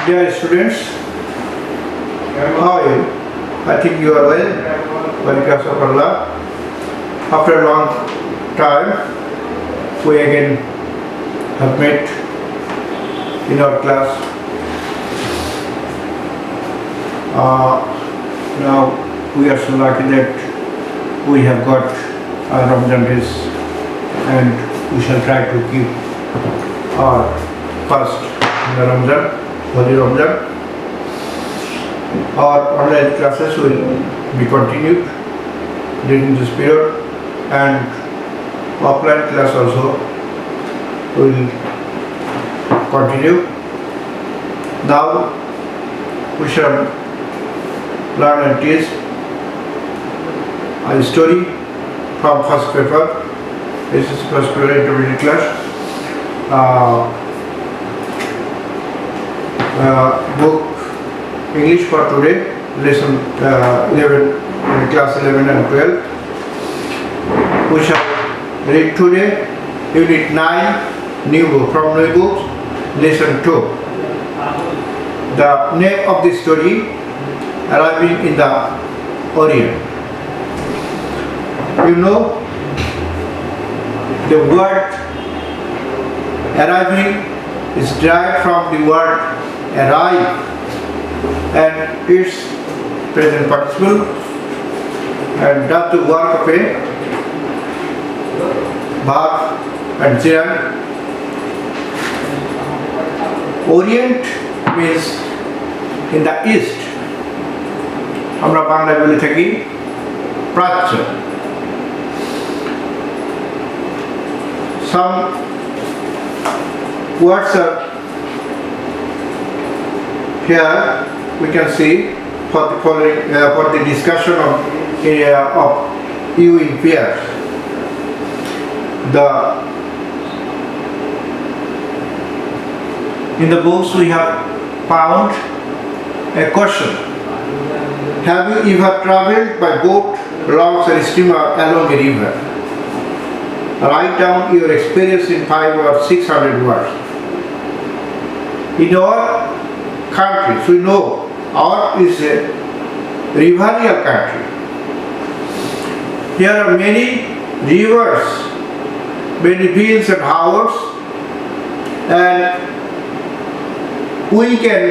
Dear students, how are you? I think you are well, by the grace of Allah. After a long time, we again have met in our class. Now we are so lucky that we have got our Ramadan days, and we shall try to keep our fast in the Ramadan, Holy Ramadan. Our online classes will be continued during this period, and offline class also will continue. Now we shall learn and teach a story from first paper. This is first paper intermediate class. Book English for today, lesson 11, class 11 and 12. We shall read today unit 9, new book, from new books, lesson 2. The name of the story, Arriving in the Orient. You know, the word arriving is derived from the word arrive, and its present participle and does the work of a verb and gerund. Orient means in the east. আমরা বাংলায় বলে থাকি প্রাচ্য. Some words are here we can see for the following for the discussion of you in pairs. In the books we have found a question. Have you ever traveled by boat, logs or steamer along a river? Write down your experience in 500 or 600 words. In our countries, we know our is a riverial country. There are many rivers, many fields and harbors, and we can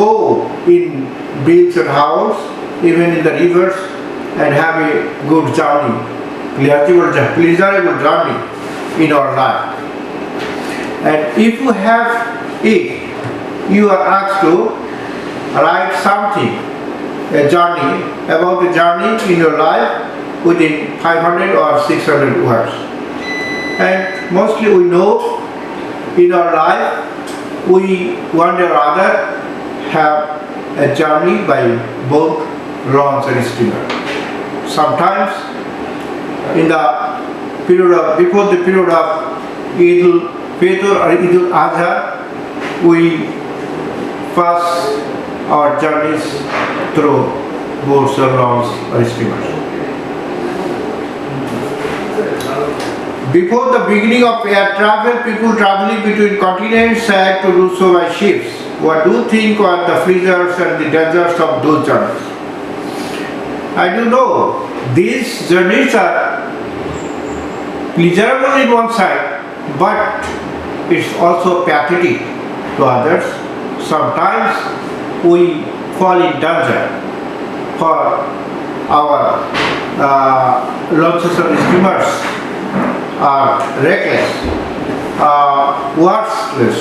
go in fields and harbors, even in the rivers, and have a good journey, pleasurable journey in our life. And if you have it, you are asked to write something, a journey, about a journey in your life within 500 or 600 words. And mostly we know in our life we one day or other have a journey by boat, launch and steamer. Sometimes in the period of, before the period of Idul Fitr or Idul Adha, we pass our journeys through boats or launch or steamers. Before the beginning of air travel, people traveling between continents had to do so by ships. What do you think are the pleasures and the dangers of those journeys? I do know these journeys are pleasurable in one side, but it's also pathetic to others. Sometimes we fall in danger, for our launches and steamers are reckless, worthless.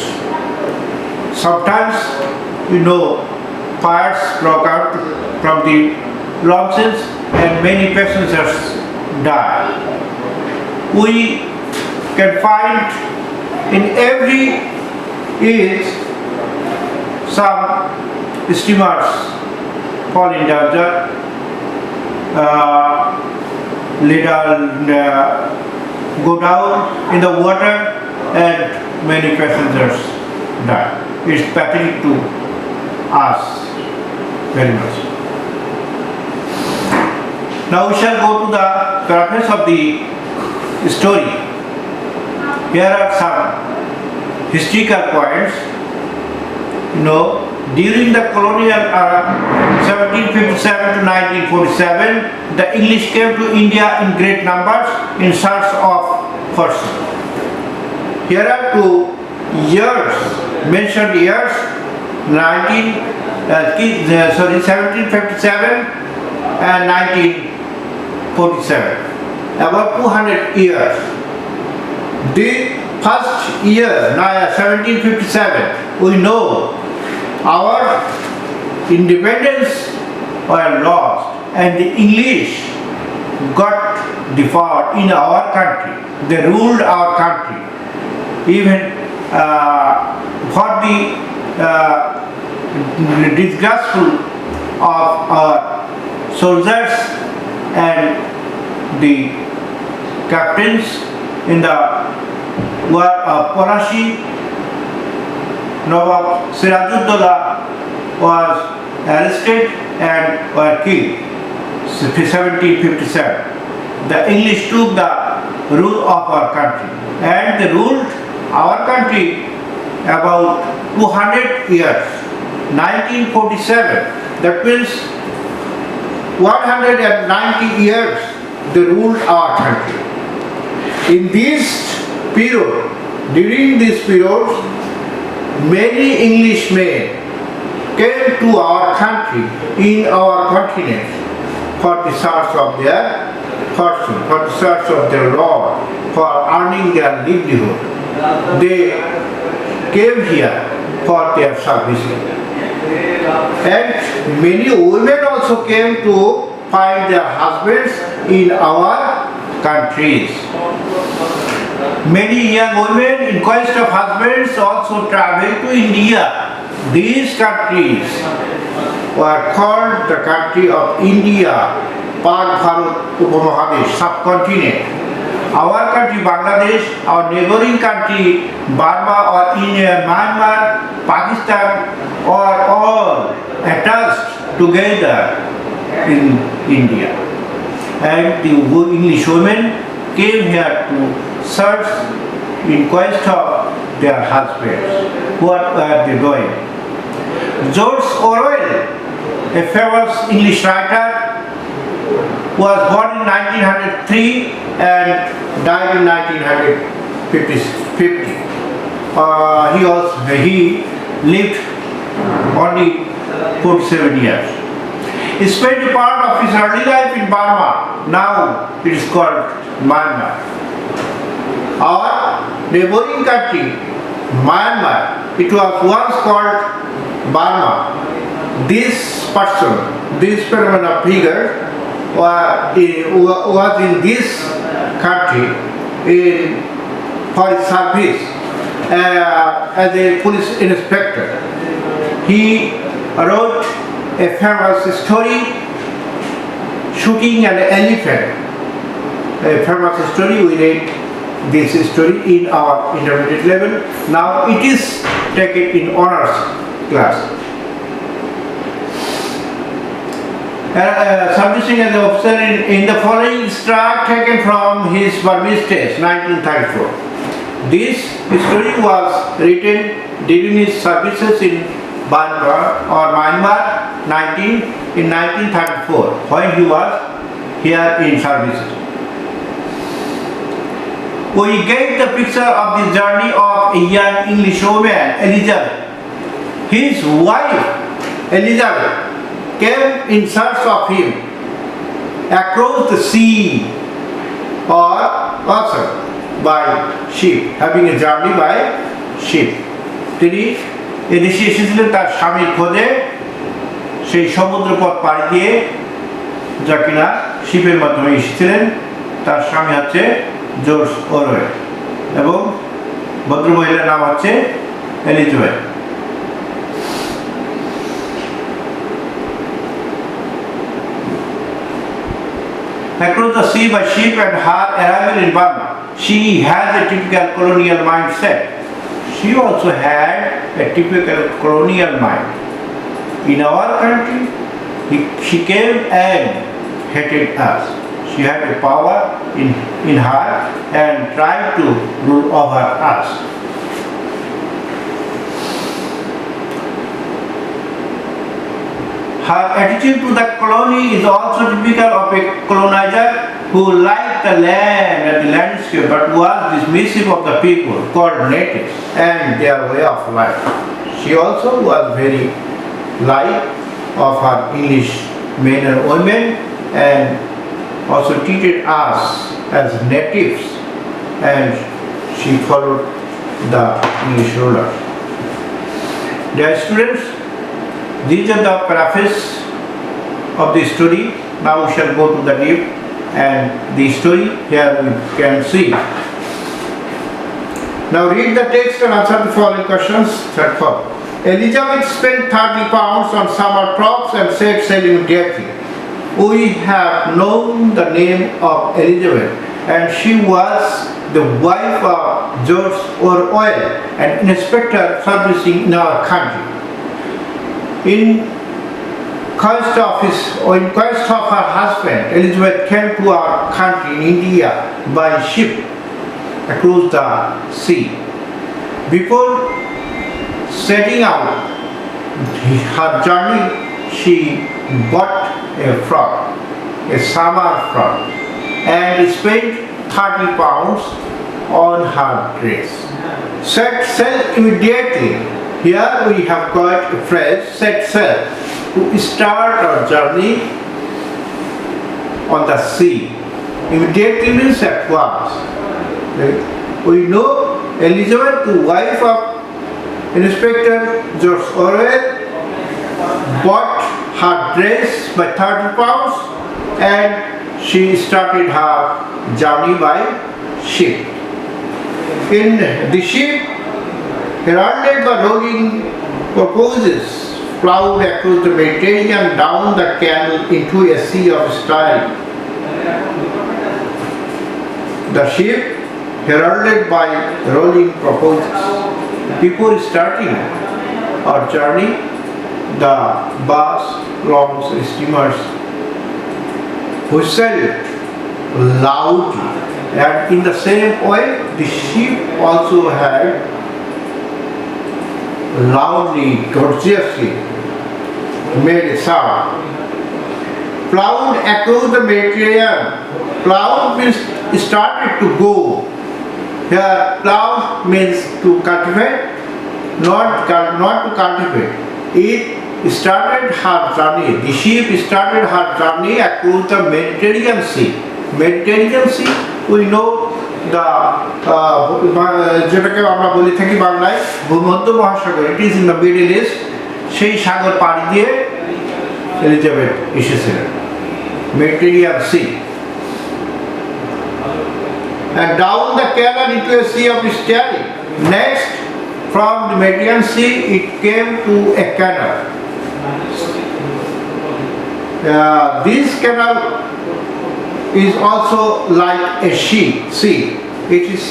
Sometimes, fires broke out from the launches and many passengers die. We can find in every age some steamers fall in danger, go down in the water, and many passengers die. It's pathetic to us very much. Now we shall go to the purpose of the story. Here are some historical points during the colonial era, 1757 to 1947, the English came to India in great numbers in search of fortune. Here are two years, mentioned years, 1757 and 1947, about 200 years. The first year, 1757, we know our independence were lost and the English got the power in our country. They ruled our country. Even for the disgraceful of our soldiers and the captains in the war of Polashi, Nawab Sirajuddaulah was arrested and were killed. 1757. The English took the rule of our country and they ruled our country about 200 years. 1947, that means 190 years they ruled our country. In this period, during this period, many Englishmen came to our country, in our continent, for the search of their fortune, for the search of their Lord, for earning their livelihood. They came here for their services. And many women also came to find their husbands in our countries. Many young women in quest of husbands also traveled to India. These countries were called the country of India, Pak Bharat Upamahadesh, subcontinent. Our country, Bangladesh, our neighboring country, Burma or Myanmar, Pakistan, are all attached together in India. And the English women came here to search in quest of their husbands. What were they doing? George Orwell, a famous English writer, was born in 1903 and died in 1950. He lived only 47 years. He spent a part of his early life in Burma. Now it is called Myanmar. Our neighboring country, Myanmar, it was once called Burma. This person, this phenomenal figure, was in this country for his service as a police inspector. He wrote a famous story, Shooting an Elephant. A famous story, we read this story in our intermediate level. Now it is taken in honors class. Servicing as an officer in the following extract taken from his Burmese test, 1934. This story was written during his services in Myanmar in 1934, when he was here in services. We get the picture of the journey of a young English woman, Elizabeth. His wife, Elizabeth, came in search of him across the sea or also by ship, having a journey by ship. তিনি এদেশে এসেছিলেন তার স্বামীর খোঁজে, সেই সমুদ্রপথ পাড়ি দিয়ে, যা কিনা শিপের মাধ্যমে এসেছিলেন। তার স্বামী হচ্ছে জর্জ অরওয়েল এবং ভদ্রমহিলার নাম হচ্ছে Elizabeth. Across the sea by ship and her arrival in Burma, she has a typical colonial mindset. She also had a typical colonial mind. In our country, she came and hated us. She had a power in her and tried to rule over us. Her attitude to the colony is also typical of a colonizer who liked the land and the landscape but was dismissive of the people called natives and their way of life. She also was very light of her English men and women and also treated us as natives, and she followed the English ruler. Dear students, these are the preface of the story. Now we shall go to the deep and the story. Here we can see. Now read the text and answer the following questions. Third part. Elizabeth spent 30 pounds on summer crops and set sail immediately. We have known the name of Elizabeth, and she was the wife of George Orwell, an inspector servicing in our country. In quest of her husband, Elizabeth came to our country in India by ship across the sea. Before setting out her journey, she bought a frock, a summer frock, and spent 30 pounds on her dress. Set sail immediately. Here we have got a phrase, set sail, to start our journey on the sea. Immediately means at once. We know Elizabeth, the wife of Inspector George Orwell, bought her dress by 30 pounds and she started her journey by ship. In the ship, heralded by rolling porpoises, plowed across the Mediterranean down the canal into a sea of style. The ship, heralded by rolling porpoises. Before starting our journey, the vast long steamers whistled loudly, and in the same way, the ship also had loudly, gorgeously made a sound. Plowed across the Mediterranean. Plowed means started to go. Here, plow means to cultivate, not to cultivate. It started her journey. The ship started her journey across the Mediterranean Sea. Mediterranean Sea, we know যেটাকে আমরা বলে থাকি বাংলায় ভূমধ্য মহাসাগর, it is in the middle east. সেই সাগর পাড়ি দিয়ে এলিজাবেথ এসেছিলেন, Mediterranean C, and down the canal into a sea of steering. Next, from the Mediterranean Sea, it came to a canal. This canal is also like a sea. It is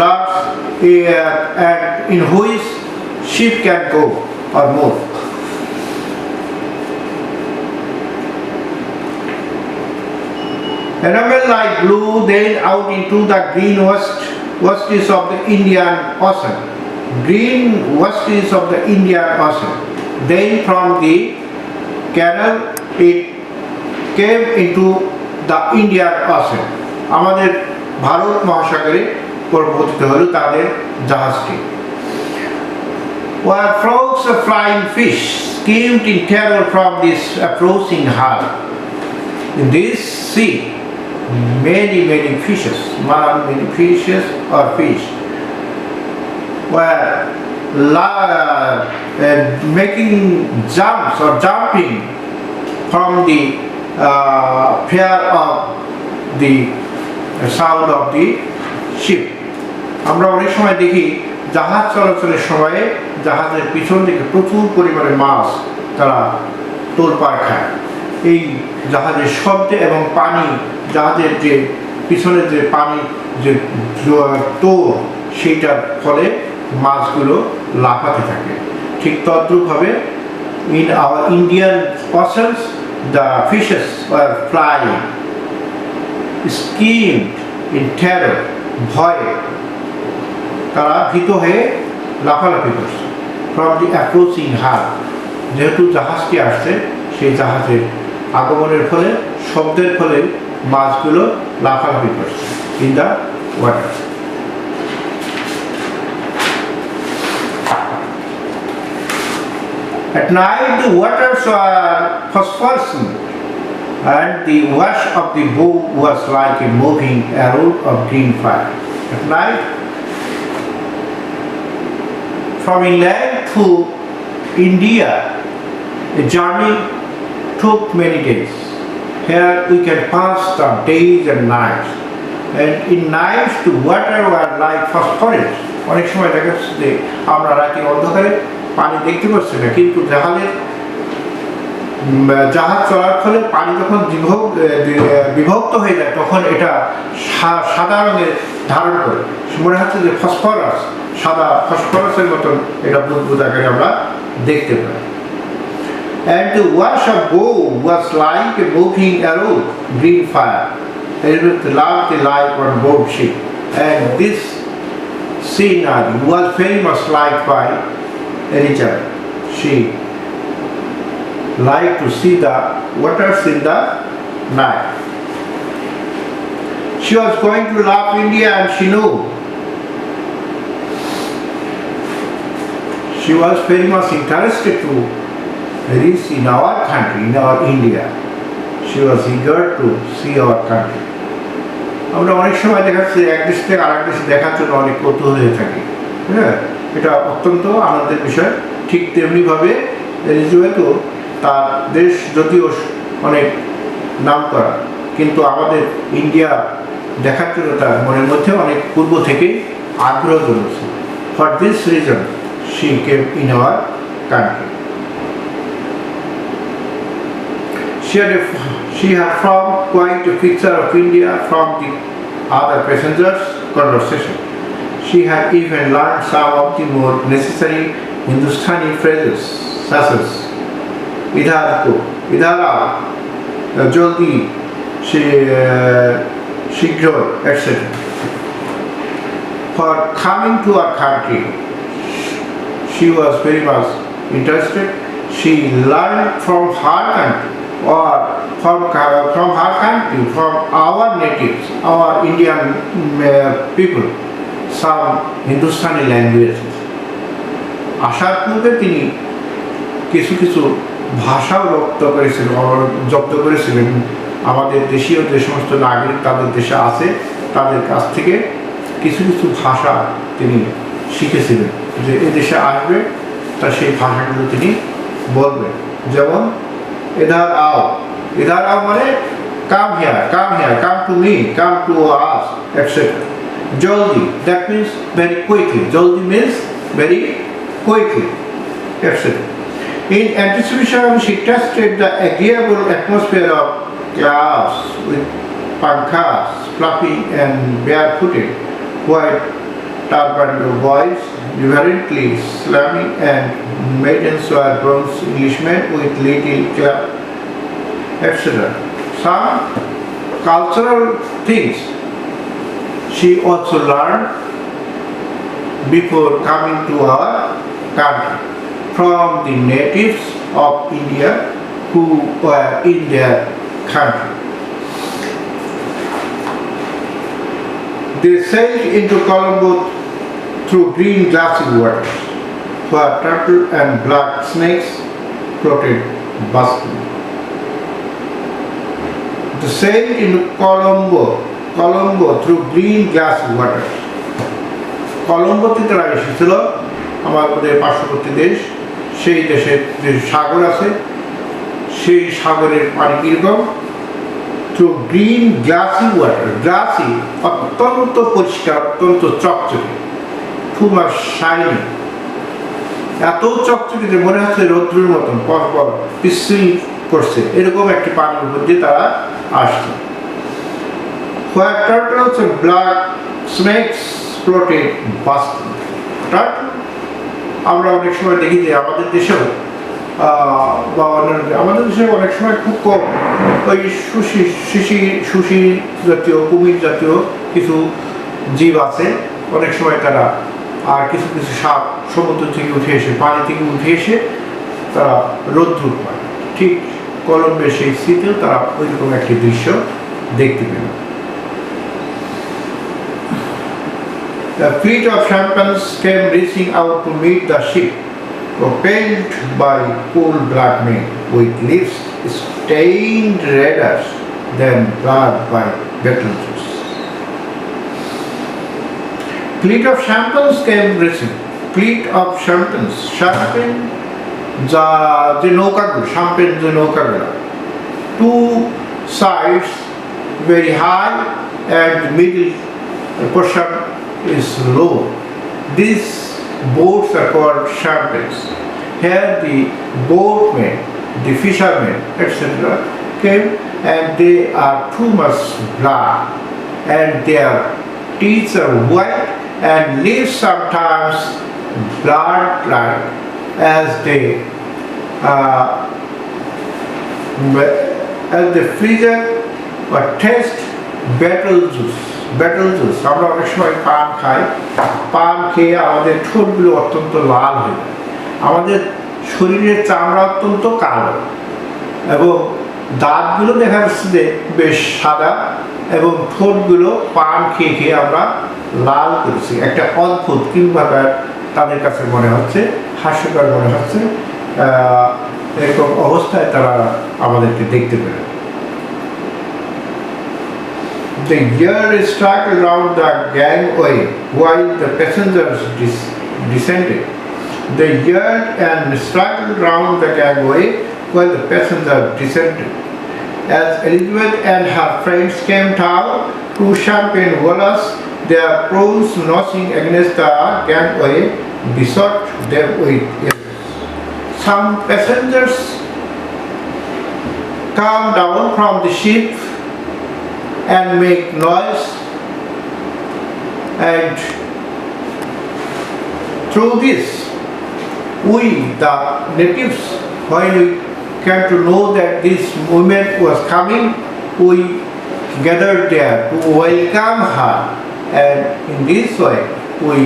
large and in which ship can go or move. Animal like blue, then out into the green wastes of the Indian Ocean. Green wastes of the Indian Ocean. Then from the canal, it came into the Indian Ocean. আমাদের ভারত মহাসাগরে পরিবর্তিত হলো তাদের জাহাজটি। Where flocks of flying fish skimmed in terror from this approaching hull. In this sea, many fishes or fish were making jumps or jumping from the fear of the sound of the ship. আমরা অনেক সময় দেখি জাহাজ চলাচলের সময়ে জাহাজের পিছন থেকে প্রচুর পরিমাণে মাছ তারা তোলপাড় খায়। এই জাহাজের শব্দে এবং পানি, জাহাজের যে পিছনের যে পানি যে তোর, সেইটার ফলে মাছগুলো লাফাতে থাকে। ঠিক তদ্রূপভাবে in our Indian oceans the fishes were flying, skimmed in terror, ভয়ে তারা ভীত হয়ে লাফালাফি করছে from the approaching hull. যেহেতু জাহাজটি আসছে সেই জাহাজের আগমনের ফলে শব্দের ফলে মাছগুলো লাফালাফি করছে in the water. At night the waters were phosphorescent and the wash of the bow was like a moving arrow of green fire. At night, from England to India, a journey took many days. Here we can pass the days and nights, and in nights the water were like phosphorescent. অনেক সময় দেখা যাচ্ছে যে আমরা রাতে অন্ধকারে পানি দেখতে পাচ্ছি না, কিন্তু জাহাজ চলার ফলে পানি যখন বিভক্ত হয়ে যায় তখন এটা সাদা রঙের ধারণ করে, মনে হচ্ছে যে ফসফরাস, সাদা ফসফরাসের মতন এটা বুদবুদ আকারে আমরা দেখতে পাই। And the wash of bow was like a moving arrow, green fire. It was like on board ship. And this scenery was very much liked by Elijah. She liked to see the waters in the night. She was going to love India and she knew. She was very much interested to reach in our country, in our India. She was eager to see our country. আমরা অনেক সময় দেখাচ্ছি এক দেশ থেকে আরেক দেশে দেখার জন্য অনেক কৌতূহল হয়ে থাকি, হ্যাঁ, এটা অত্যন্ত আনন্দের বিষয়। ঠিক তেমনিভাবে এলিজাবেথও তার দেশ যদিও অনেক নাম করা, কিন্তু আমাদের ইন্ডিয়া দেখার জন্য তার মনের মধ্যে অনেক পূর্ব থেকেই আগ্রহ জন্মেছে। For this reason she came in our country. She had formed quite a picture of India from the other passengers' conversation. She had even learned some of the more necessary Hindustani phrases such as "idhar ko," "idhar aao," "jaldi," "shighro," etc. For coming to our country, she was very much interested. She learned from her country, or from her country, from our natives, our Indian people, some Hindustani languages. আসার পূর্বে তিনি কিছু কিছু ভাষাও জব্দ করেছিলেন। আমাদের দেশীয় যে সমস্ত নাগরিক তাদের দেশে আছে তাদের কাছ থেকে কিছু কিছু ভাষা তিনি শিখেছিলেন, যে এদেশে আসবে তা সেই ভাষাগুলো তিনি বলবেন। যেমন এধার আও, এধার আও মানে come here, come here, come to me, come to us, etcetera. জলদি, দ্যাট মিনস ভেরি কুইকলি, জলদি means very quickly, etcetera. In anticipation, she tested the agreeable atmosphere of class with pankhas, fluffy and barefooted, white turbaned boys, reverently slamming, and maidens were bronze Englishmen with little club, etc. Some cultural things she also learned before coming to our country from the natives of India who were in their country. They sailed into Colombo through green glassy waters, where turtle and black snakes floated basking. They sailed into Colombo through green glassy waters. কলম্বোতে তারা এসেছিল, আমাদের পার্শ্ববর্তী দেশ, সেই দেশের যে সাগর আছে সেই সাগরের পানি কিরকম, through green glassy water, glassy অত্যন্ত পরিষ্কার, অত্যন্ত চকচকে, খুব শাইনি, এত চকচকে যে মনে হচ্ছে রৌদ্রের মতন পরপর পিছল করছে, এরকম একটি পানির উপর দিয়ে তারা আসছে। Where turtles and black snakes floated basking. Turtle আমরা অনেক সময় দেখি যে আমাদের দেশেও বা আমাদের দেশে অনেক সময় খুব কম ওই সুশি জাতীয়, কুমির জাতীয় কিছু জীব আছে, অনেক সময় তারা, আর কিছু কিছু সাপ সমুদ্র থেকে উঠে এসে, পানি থেকে উঠে এসে তারা রৌদ্র পায়। ঠিক কলম্বের সেই স্মৃতিও তারা ওইরকম একটি দৃশ্য দেখতে পেল। The fleet of champagnes came racing out to meet the ship, propelled by coal-black men, with lips stained redder than blood by battles. Fleet of champagnes came racing. Fleet of champagnes. Champagne, the নৌকাগুলো, champagne the নৌকাগুলো. Two sides very high and the middle portion is low. These boats are called champagnes. Here the boatmen, the fishermen, etc. came, and they are too much black, and their teeth are white and leaves sometimes blood-like as they freezer or taste betel juice. আমরা অনেক সময় পান খাই, পান খেয়ে আমাদের ঠোঁটগুলো অত্যন্ত লাল হয়ে যায়, আমাদের শরীরের চামড়া অত্যন্ত কালো এবং দাঁতগুলো দেখা যাচ্ছে যে বেশ সাদা এবং ঠোঁটগুলো পান খেয়ে খেয়ে আমরা লাল করেছি। একটা অদ্ভুত কিংবা তাদের কাছে মনে হচ্ছে, হাস্যকর মনে হচ্ছে, এরকম অবস্থায় তারা আমাদেরকে দেখতে পেল। The gear struck around the gangway while the passengers descended. They yelled and struggled round the gangway while the passengers descended. As Elizabeth and her friends came down to champagne wallas, their prows notching against the gangway besought them with yells. Some passengers come down from the ship and make noise, and through this we, the natives, when we came to know that this movement was coming, we gathered there to welcome her, and in this way we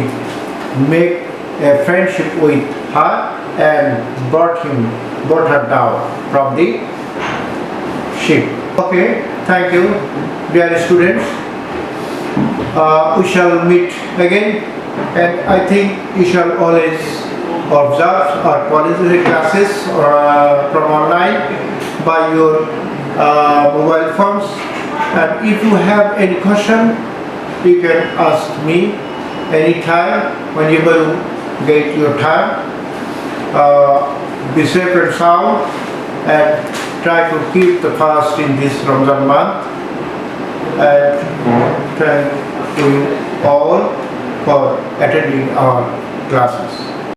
make a friendship with her and brought her down from the ship. Okay, thank you, dear students. We shall meet again, and I think you shall always observe our college classes from online by your mobile phones. And if you have any question, you can ask me anytime, whenever you get your time. Be safe and sound, and try to keep the fast in this Ramadan month. And thank you all for attending our classes.